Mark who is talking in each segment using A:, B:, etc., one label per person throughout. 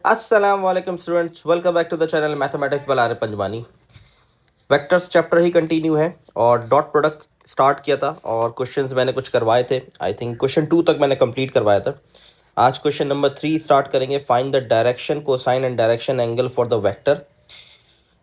A: अस्सलाम वालेकुम students, welcome back to the channel mathematics बलारे पंजवानी। वेक्टर्स चैप्टर ही कंटिन्यू है और डॉट प्रोडक्ट स्टार्ट किया था और क्वेश्चंस मैंने कुछ करवाए थे। आई थिंक क्वेश्चन 2 तक मैंने कंप्लीट करवाया था। आज क्वेश्चन नंबर 3 स्टार्ट करेंगे। Find the direction cosine and direction angle for the vector.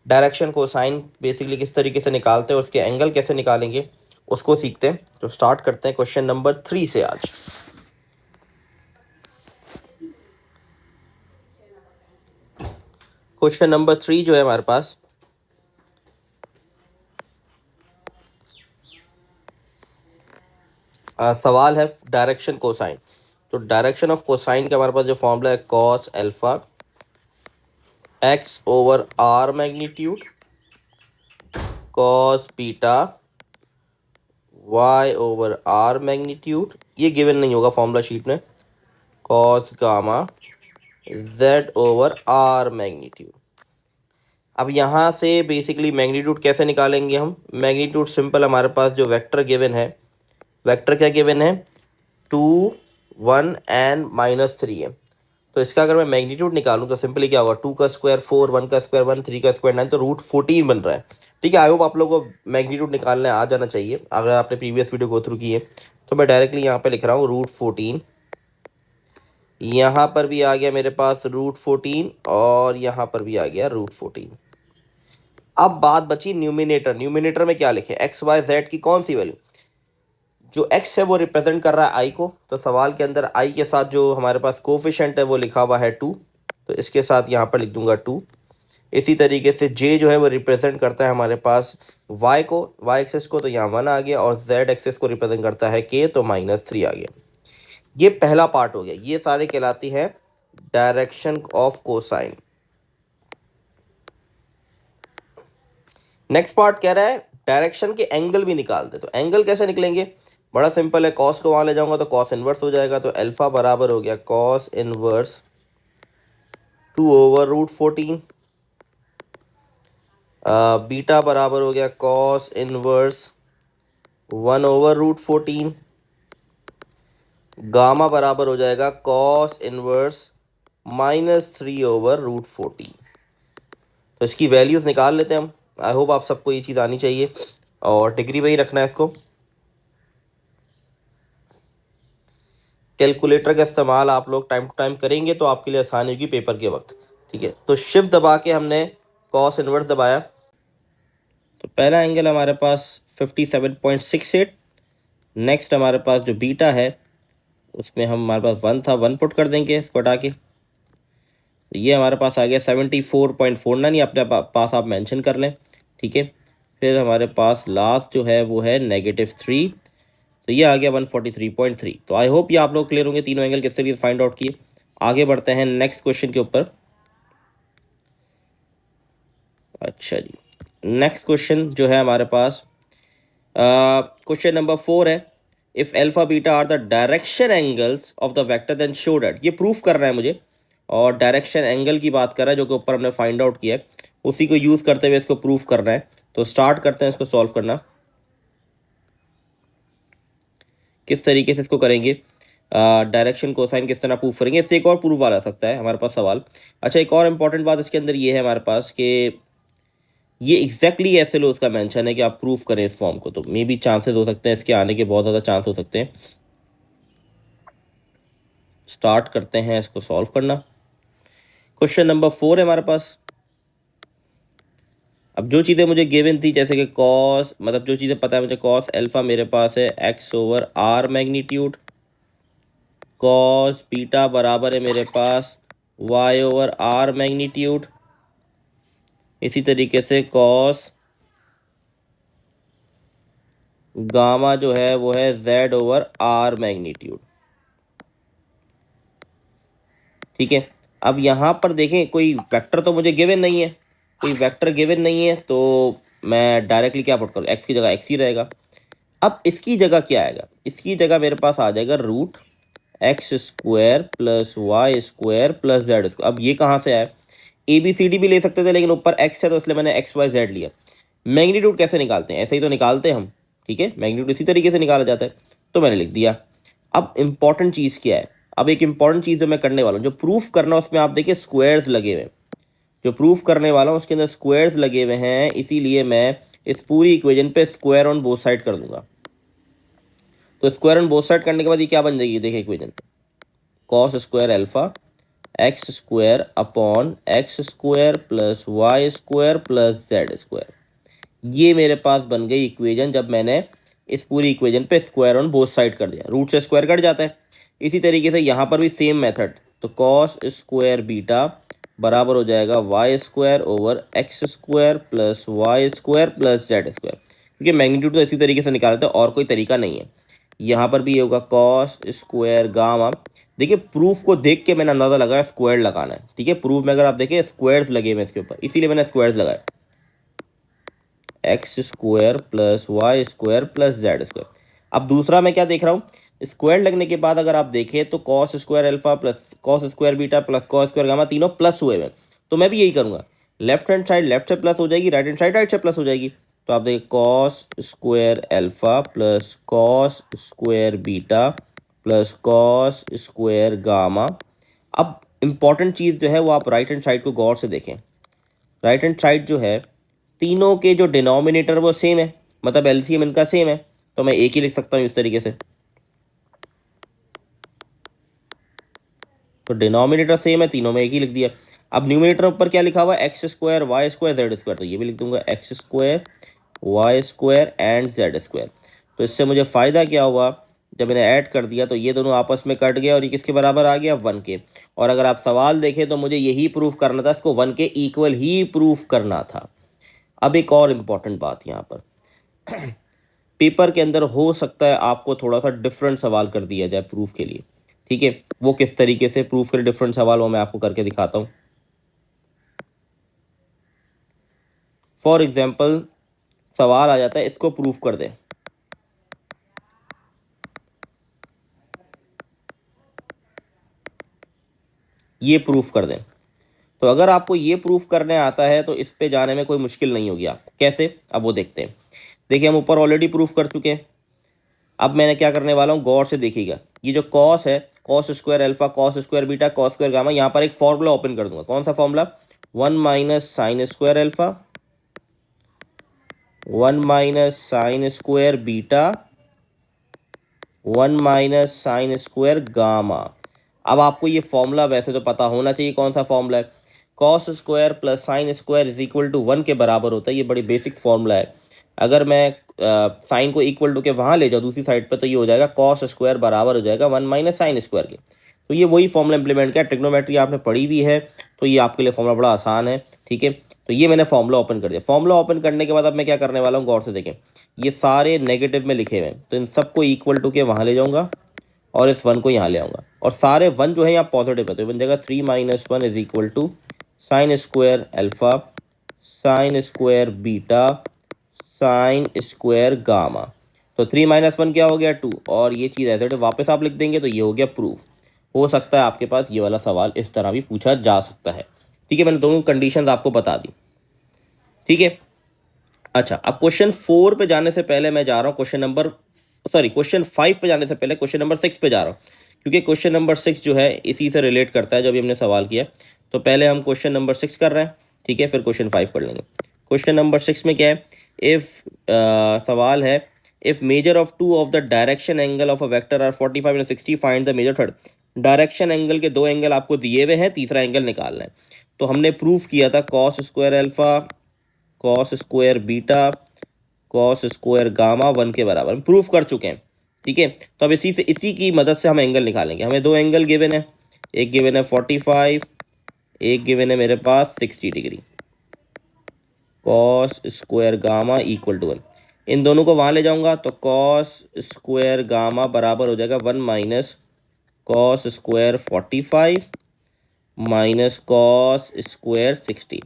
A: Direction cosine basically किस तरीके से निकालते हैं और उसके एंगल कैसे निकालेंगे उसको सीखते हैं। तो स्टार्ट करते हैं क्वेश्चन नंबर 3 से आज। क्वेश्चन नंबर 3 जो है हमारे पास, सवाल है डायरेक्शन कोसाइन। तो डायरेक्शन ऑफ कोसाइन का हमारे पास जो फॉर्मूला है cos alpha X over R magnitude cos beta Y over R magnitude, ये गिवन नहीं होगा फॉर्मूला शीट में, cos gamma Z over R magnitude. अब यहाँ से बेसिकली मैग्नीट्यूड कैसे निकालेंगे हम? मैग्नीट्यूड सिंपल, हमारे पास जो वेक्टर गिवन है, वेक्टर क्या गिवन है? 2 1 एंड -3 है। तो इसका अगर मैं मैग्नीट्यूड निकालूं तो सिंपली क्या होगा? 2 का स्क्वायर 4, 1 का स्क्वायर 1, 3 का स्क्वायर 9, तो रूट 14 बन रहा है। ठीक है, आई होप आप लोगों को मैग्नीट्यूड निकालने आ जाना चाहिए अगर आपने प्रीवियस वीडियो गो थ्रू की है। तो मैं डायरेक्टली यहाँ पे लिख रहा हूँ रूट 14। यहाँ पर भी आ गया मेरे पास रूट 14 और यहाँ पर भी आ गया रूट 14। अब बात बची न्यूमिनेटर। न्यूमिनेटर में क्या लिखे? एक्स वाई जेड की कौन सी वैल्यू? जो x है वो रिप्रेजेंट कर रहा है i को, तो सवाल के अंदर i के साथ जो हमारे पास कोफिशिएंट है वो लिखा हुआ है 2, तो इसके साथ यहाँ पर लिख दूंगा 2। इसी तरीके से j जो है वो रिप्रेजेंट करता है हमारे पास y को, y एक्सेस को, तो यहाँ 1 आ गया, और z एक्सेस को रिप्रेजेंट करता है k, तो -3 आ गया। ये पहला पार्ट हो गया। ये सारे कहलाती है direction of cosine. Next part कह रहा है डायरेक्शन के एंगल भी निकाल दे। तो एंगल कैसे निकलेंगे? बड़ा सिंपल है, कॉस को वहाँ ले जाऊंगा तो कॉस इनवर्स हो जाएगा, तो अल्फा बराबर हो गया cos inverse 2 over root 14। Beta बराबर हो गया cos inverse 1 over root 14। Gamma बराबर हो जाएगा कॉस इनवर्स -3 ओवर रूट 14। तो इसकी वैल्यूज़ निकाल लेते हैं हम। आई होप आप सबको ये चीज़ आनी चाहिए और डिग्री में ही रखना है इसको। कैलकुलेटर का इस्तेमाल आप लोग टाइम टू टाइम करेंगे तो आपके लिए आसानी होगी पेपर के वक्त। ठीक है, तो शिफ्ट दबा के हमने कॉस इनवर्स दबाया, तो पहला एंगल हमारे पास 57.68। नेक्स्ट हमारे पास जो बीटा है उसमें हमारे पास 1 था, 1 पुट कर देंगे इसको हटा के, तो ये हमारे पास आ गया 74.49। ये अपने पास आप मेंशन कर लें। ठीक है, फिर हमारे पास लास्ट जो है वो है -3, तो ये आ गया 143.3। तो आई होप ये आप लोग क्लियर होंगे तीनों एंगल किससे भी फाइंड आउट किए। आगे बढ़ते हैं नेक्स्ट क्वेश्चन के ऊपर। अच्छा जी, नेक्स्ट क्वेश्चन जो है हमारे पास, क्वेश्चन नंबर 4 है, if alpha beta are the direction angles of the vector then show that. ये प्रूफ करना है मुझे, और डायरेक्शन एंगल की बात कर रहा है जो कि ऊपर हमने फाइंड आउट किया है, उसी को यूज़ करते हुए इसको प्रूफ करना है। तो स्टार्ट करते हैं इसको सॉल्व करना। किस तरीके से इसको करेंगे? डायरेक्शन कोसाइन किस तरह प्रूफ करेंगे? इससे एक और प्रूफ आ सकता है हमारे पास सवाल। अच्छा, एक और इम्पॉर्टेंट बात इसके अंदर ये है हमारे पास कि ये एग्जैक्टली ऐसे लो उसका मेंशन है कि आप प्रूफ करें इस फॉर्म को, तो मे बी चांसेस हो सकते हैं इसके आने के, बहुत ज़्यादा चांस हो सकते हैं। स्टार्ट करते हैं इसको सॉल्व करना। क्वेश्चन नंबर 4 है हमारे पास। अब जो चीज़ें मुझे गिवन थी, जैसे कि कॉस, मतलब जो चीज़ें पता है मुझे, कॉस अल्फा मेरे पास है X over R magnitude, cos beta बराबर है मेरे पास वाई ओवर आर मैग्नीट्यूड, इसी तरीके से कॉस गामा जो है वो है जेड ओवर आर मैग्नीट्यूड। ठीक है, अब यहाँ पर देखें कोई वेक्टर तो मुझे गिवन नहीं है, कोई वेक्टर गिवन नहीं है, तो मैं डायरेक्टली क्या पुट करूँ? एक्स की जगह एक्स ही रहेगा। अब इसकी जगह क्या आएगा? इसकी जगह मेरे पास आ जाएगा root X square plus Y square plus Z square. अब ये कहाँ से आया? ए बी सी डी भी ले सकते थे, लेकिन ऊपर एक्स है तो इसलिए मैंने एक्स वाई जेड लिया। मैग्नीट्यूड कैसे निकालते हैं? ऐसे ही तो निकालते हैं हम। ठीक है, मैग्नीट्यूड इसी तरीके से निकाला जाता है, तो मैंने लिख दिया। अब इम्पॉर्टेंट चीज़ क्या है? अब एक इंपॉर्टेंट चीज़ जो मैं करने वाला हूँ, जो प्रूफ करना उसमें आप देखिए स्क्वायर्स लगे हुए हैं, जो प्रूफ करने वाला हूँ उसके अंदर स्क्वायर्स लगे हुए हैं, इसीलिए मैं इस पूरी इक्वेशन पे स्क्वायर ऑन बोथ साइड कर दूंगा। तो स्क्वायर ऑन बोथ साइड करने के बाद ये क्या बन जाएगी, देखिए equation, cos square alpha X square upon X square plus Y square plus Z square. ये मेरे पास बन गई इक्वेशन जब मैंने इस पूरी इक्वेशन पे स्क्वायर ऑन बोथ साइड कर दिया, रूट से स्क्वायर कट जाता है। इसी तरीके से यहाँ पर भी सेम मेथड, तो कॉस स्क्वायर बीटा बराबर हो जाएगा Y square over X square plus Y square plus Z square, क्योंकि मैग्नीट्यूड तो इसी तरीके से निकालते हैं और कोई तरीका नहीं है। यहाँ पर भी ये होगा कॉस स्क्वायर गामा। देखिए प्रूफ को देख के मैंने अंदाज़ा लगाया स्क्वायर लगाना है, ठीक है। प्रूफ में अगर आप देखिए स्क्वायर्स लगे हुए इसके ऊपर, इसीलिए मैंने स्क्वायर्स लगाए, X square plus Y square plus Z square. अब दूसरा मैं क्या देख रहा हूँ, स्क्वायर लगने के बाद अगर आप देखें तो cos square alpha plus cos square beta plus cos square gamma तीनों प्लस हुए हैं, तो मैं भी यही करूँगा, लेफ्ट हैंड साइड लेफ्ट से प्लस हो जाएगी, राइट हैंड साइड राइट से प्लस हो जाएगी। तो आप देखिए cos square alpha plus cos square beta plus cos square gamma. अब इंपॉर्टेंट चीज़ जो है वो आप राइट हैंड साइड को गौर से देखें, राइट हैंड साइड जो है तीनों के जो डिनोमिनेटर वो सेम है, मतलब एलसीएम इनका सेम है, तो मैं एक ही लिख सकता हूँ इस तरीके से। तो डिनोमिनेटर सेम है, तीनों में एक ही लिख दिया। अब न्यूमिनेटर ऊपर क्या लिखा हुआ है, X square Y square Z square, तो ये भी लिख दूंगा X square Y square and Z square. तो इससे मुझे फ़ायदा क्या हुआ, जब मैंने ऐड कर दिया तो ये दोनों आपस में कट गया और ये किसके बराबर आ गया, 1 के। और अगर आप सवाल देखें तो मुझे यही प्रूफ करना था, इसको 1 के इक्वल ही प्रूफ करना था। अब एक और इम्पॉर्टेंट बात यहाँ पर, पेपर के अंदर हो सकता है आपको थोड़ा सा डिफरेंट सवाल कर दिया जाए प्रूफ के लिए, ठीक है। वो किस तरीके से प्रूफ के लिए डिफरेंट सवाल, वो मैं आपको करके दिखाता हूँ। फॉर एग्जाम्पल सवाल आ जाता है इसको प्रूफ कर दें, ये प्रूफ कर दें। तो अगर आपको ये प्रूफ करने आता है तो इस पे जाने में कोई मुश्किल नहीं होगी आपको, कैसे, अब वो देखते हैं। देखिए हम ऊपर ऑलरेडी प्रूफ कर चुके हैं, अब मैंने क्या करने वाला हूँ, गौर से देखिएगा। ये जो कॉस है, cos square alpha cos square beta cos square gamma, यहाँ पर एक फॉर्मूला ओपन कर दूंगा। कौन सा formula, 1 minus sign square alpha 1 minus sign square beta 1 minus sign square gamma. अब आपको ये फॉर्मूला वैसे तो पता होना चाहिए कौन सा फॉर्मूला है, cos square plus sine square is equal to 1 के बराबर होता है। ये बड़ी बेसिक फॉर्मूला है। अगर मैं साइन को इक्वल टू के वहाँ ले जाऊँ दूसरी साइड पर, तो ये हो जाएगा कॉस स्क्वायर बराबर हो जाएगा 1 माइनस साइन स्क्वायर के। तो ये वही फॉर्मूला इंप्लीमेंट किया, ट्रिग्नोमेट्री आपने पढ़ी हुई है तो ये आपके लिए फॉर्मूला बड़ा आसान है, ठीक है। तो ये मैंने फॉर्मूला ओपन कर दिया। फॉर्मूला ओपन करने के बाद अब मैं क्या करने वाला हूँ, गौर से देखें, ये सारे नेगेटिव में लिखे हुए हैं, तो इन सबको इक्वल टू के वहाँ ले जाऊँगा और इस 1 को यहाँ ले आऊँगा, और सारे 1 जो है यहाँ पॉजिटिव है, तो बन जाएगा 3 minus 1 is equal to sine square alpha sine square beta sine square gamma. तो 3 माइनस 1 क्या हो गया, 2, और ये चीज़ ऐसे तो वापस आप लिख देंगे, तो ये हो गया प्रूफ। हो सकता है आपके पास ये वाला सवाल इस तरह भी पूछा जा सकता है, ठीक है। मैंने दोनों कंडीशंस आपको बता दी, ठीक है। अच्छा, अब क्वेश्चन 4 पे जाने से पहले मैं जा रहा हूँ क्वेश्चन 5 पे जाने से पहले क्वेश्चन नंबर 6 पे जा रहा हूँ, क्योंकि क्वेश्चन नंबर 6 जो है इसी से रिलेट करता है जो भी हमने सवाल किया। तो पहले हम क्वेश्चन नंबर 6 कर रहे हैं, ठीक है, फिर क्वेश्चन 5 कर लेंगे। क्वेश्चन नंबर 6 में क्या है, इफ सवाल है, if measure of two of the direction angle of a vector are 45 and 60 find the measure third. Direction angle के 2 एंगल आपको दिए हुए हैं, तीसरा एंगल निकालना है। तो हमने प्रूफ किया था cos square alpha cos square beta cos square gamma 1 के बराबर, हम प्रूफ कर चुके हैं, ठीक है। तो अब इसी की मदद से हम एंगल निकालेंगे। हमें 2 एंगल गिवन है, एक गिवन है 45, एक गिवन है मेरे पास 60 degree. Cos square gamma equal to 1, इन दोनों को वहाँ ले जाऊँगा तो कॉस स्क्वायर गामा बराबर हो जाएगा 1 minus cos square 45 minus cos square 60।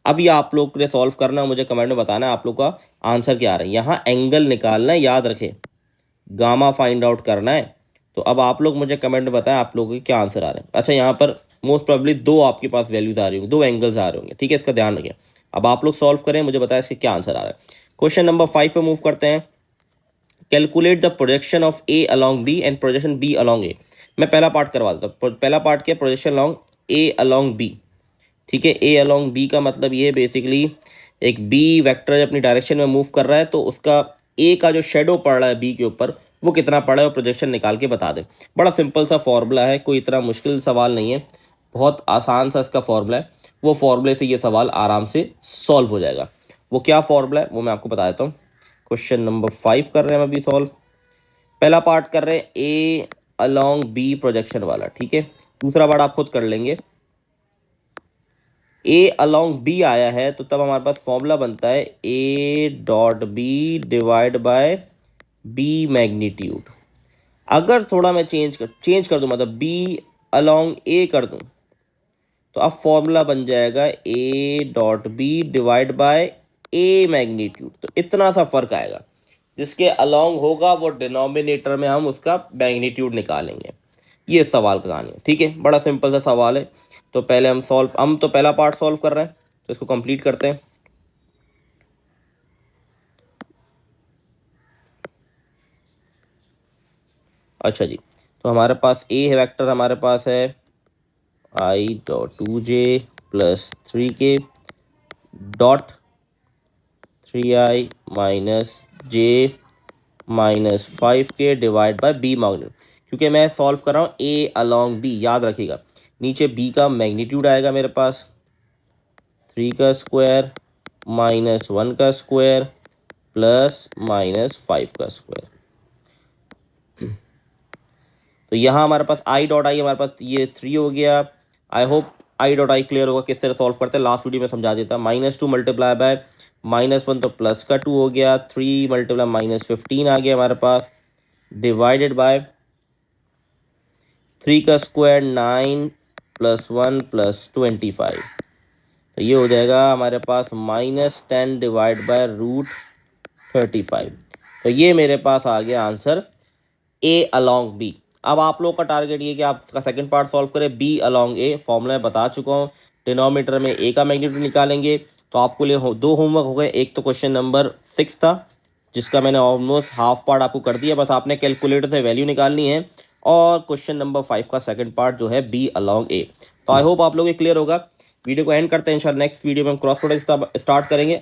A: अब ये आप लोग के लिए सॉल्व करना है, मुझे कमेंट में बताना है आप लोग का आंसर क्या आ रहा है। यहाँ एंगल निकालना है, याद रखें, गामा फाइंड आउट करना है। तो अब आप लोग मुझे कमेंट में बताएं आप लोगों के क्या आंसर आ रहे हैं। अच्छा, यहाँ पर मोस्ट प्रोबेबली 2 आपके पास वैल्यूज आ रही होंगी, 2 एंगल्स आ रहे होंगे, ठीक है, इसका ध्यान रखें। अब आप लोग सॉल्व करें, मुझे बताएं इसके क्या आंसर आ रहा है। क्वेश्चन नंबर 5 पे मूव करते हैं। Calculate the projection of A along B and projection B along A. मैं पहला पार्ट करवा देता हूँ। पहला पार्ट क्या, projection along A along B, ठीक है। ए अलॉन्ग बी का मतलब ये बेसिकली एक बी वेक्टर अपनी डायरेक्शन में मूव कर रहा है, तो उसका ए का जो शेडो पड़ रहा है बी के ऊपर वो कितना पड़ा है वो प्रोजेक्शन निकाल के बता दे। बड़ा सिंपल सा फॉर्मूला है, कोई इतना मुश्किल सवाल नहीं है, बहुत आसान सा इसका फॉर्मूला है। वो फॉर्मूले से ये सवाल आराम से सॉल्व हो जाएगा। वो क्या फॉर्मूला है वो मैं आपको बता देता हूँ। क्वेश्चन नंबर 5 कर रहे हैं हम अभी सॉल्व। पहला पार्ट कर रहे हैं ए अलॉन्ग बी प्रोजेक्शन वाला, ठीक है। दूसरा पार्ट आप खुद कर लेंगे। ए अलॉन्ग बी आया है तो तब हमारे पास फॉर्मूला बनता है A dot B divide by B magnitude. अगर थोड़ा मैं चेंज कर दूँ, मतलब बी अलॉन्ग ए कर दूँ, तो अब फॉर्मूला बन जाएगा A dot B divide by A magnitude. तो इतना सा फर्क आएगा, जिसके अलॉन्ग होगा वो डिनोमिनेटर में हम उसका मैग्नीट्यूड निकालेंगे। ये सवाल का कहानी है, ठीक है। बड़ा सिंपल सा सवाल है। तो पहले हम तो पहला पार्ट सॉल्व कर रहे हैं, तो इसको कंप्लीट करते हैं। अच्छा जी, तो हमारे पास ए है वेक्टर, हमारे पास है I dot 2j plus 3k dot 3i minus j minus 5k divide by B magnitude. क्योंकि मैं सॉल्व कर रहा हूँ ए अलॉन्ग बी, याद रखिएगा नीचे बी का मैग्नीट्यूड आएगा मेरे पास 3 का स्क्वायर माइनस 1 का स्क्वायर प्लस माइनस 5 का स्क्वायर। तो यहाँ हमारे पास आई डॉट आई हमारे पास ये 3 हो गया। I hope I dot I clear होगा किस तरह सॉल्व करते हैं, लास्ट वीडियो में समझा देता। -2 मल्टीप्लाई बाय -1 तो प्लस का 2 हो गया, 3 मल्टीप्लाई -15 आ गया हमारे पास, डिवाइडेड बाय 3 का स्क्वायर 9 प्लस 1 प्लस 25। तो ये हो जाएगा हमारे पास -10 डिवाइड बाय √35। तो ये मेरे पास आ गया आंसर ए अलॉन्ग बी। अब आप लोग का टारगेट ये कि आप इसका सेकंड पार्ट सॉल्व करें बी अलॉन्ग ए। फॉर्मूला मैं बता चुका हूँ, डिनोमिनेटर में ए का मैग्नीट्यूड निकालेंगे। तो आपको लिए दो होमवर्क हो गए। एक तो क्वेश्चन नंबर 6 था, जिसका मैंने ऑलमोस्ट हाफ पार्ट आपको कर दिया, बस आपने कैलकुलेटर से वैल्यू निकालनी है। और क्वेश्चन नंबर 5 का सेकंड पार्ट जो है बी अलॉन्ग ए। तो आई होप आप लोग ये क्लियर होगा। वीडियो को एंड करते हैं, इंशाल्लाह नेक्स्ट वीडियो में हम क्रॉस प्रोडक्ट स्टार्ट करेंगे।